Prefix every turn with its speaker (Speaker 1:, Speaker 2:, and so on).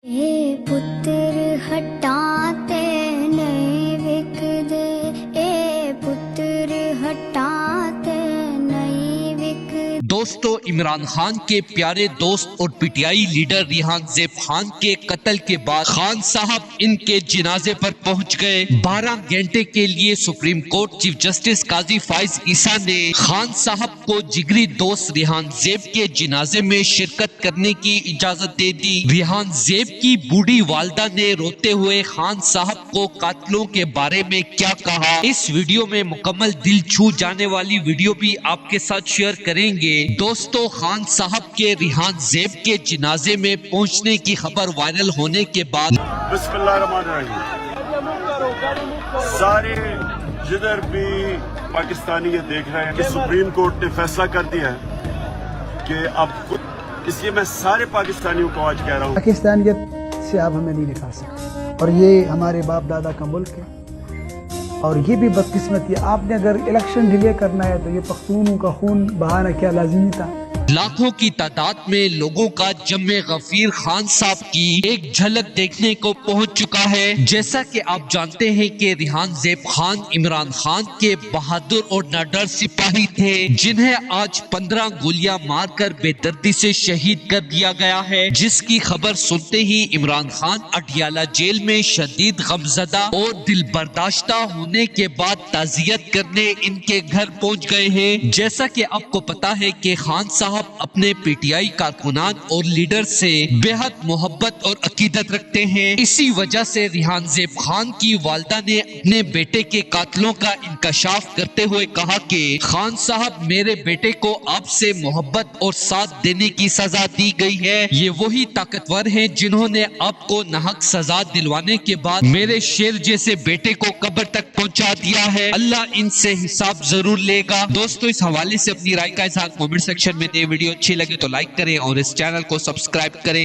Speaker 1: اے پتر ہٹاتے نہیں وکدے، اے پتر ہٹاتے نہیں وکدے۔
Speaker 2: دوستو، عمران خان کے پیارے دوست اور P T I leader Rehan زیب خان کے قتل کے بعد خان صاحب ان کے جنازے پر پہنچ گئے۔ 12 گھنٹے کے لیے سپریم کورٹ چیف جسٹس قاضی فائز عیسیٰ نے خان صاحب کو جگری دوست ریحان زیب کے جنازے میں شرکت کرنے کی اجازت دے دی۔ ریحان زیب کی بوڑھی والدہ نے روتے ہوئے خان صاحب کو قاتلوں کے بارے میں کیا کہا، اس ویڈیو میں مکمل دل چھو جانے والی ویڈیو بھی آپ کے ساتھ شیئر کریں گے۔ دوستو، خان صاحب کے ریحان زیب کے جنازے میں پہنچنے کی خبر وائرل ہونے کے بعد
Speaker 3: بسم اللہ الرحمن الرحیم، سارے جدھر بھی پاکستانی یہ دیکھ رہے ہیں کہ سپریم کورٹ نے فیصلہ کر دیا ہے کہ اب اس لیے میں سارے پاکستانیوں کو آج کہہ رہا ہوں،
Speaker 4: پاکستانیت سے آپ ہمیں نہیں نکال سکتے، اور یہ ہمارے باپ دادا کا ملک ہے۔ اور یہ بھی بدقسمتی ہے، آپ نے اگر الیکشن ڈیلے کرنا ہے تو یہ پختونوں کا خون بہانا کیا لازمی تھا؟
Speaker 2: لاکھوں کی تعداد میں لوگوں کا جم غفیر خان صاحب کی ایک جھلک دیکھنے کو پہنچ چکا ہے۔ جیسا کہ آپ جانتے ہیں کہ ریحان زیب خان عمران خان کے بہادر اور ناڈر سپاہی تھے، جنہیں آج 15 گولیاں مار کر بے دردی سے شہید کر دیا گیا ہے، جس کی خبر سنتے ہی عمران خان اٹیالہ جیل میں شدید غمزدہ اور دل برداشتہ ہونے کے بعد تعزیت کرنے ان کے گھر پہنچ گئے ہیں۔ جیسا کہ آپ کو پتا ہے کہ خان صاحب اپنے پی ٹی آئی کارکنان اور لیڈر سے بے حد محبت اور عقیدت رکھتے ہیں۔ اسی وجہ سے ریحان زیب خان کی والدہ نے اپنے بیٹے کے قاتلوں کا انکشاف کرتے ہوئے کہا کہ خان صاحب، میرے بیٹے کو آپ سے محبت اور ساتھ دینے کی سزا دی گئی ہے۔ یہ وہی طاقتور ہیں جنہوں نے آپ کو ناحق سزا دلوانے کے بعد میرے شیر جیسے بیٹے کو قبر تک پہنچا دیا ہے۔ اللہ ان سے حساب ضرور لے گا۔ دوستو، اس حوالے سے اپنی رائے کا اظہار کمنٹ سیکشن میں دیں۔ ویڈیو اچھی لگے تو لائک کریں اور اس چینل کو سبسکرائب کریں۔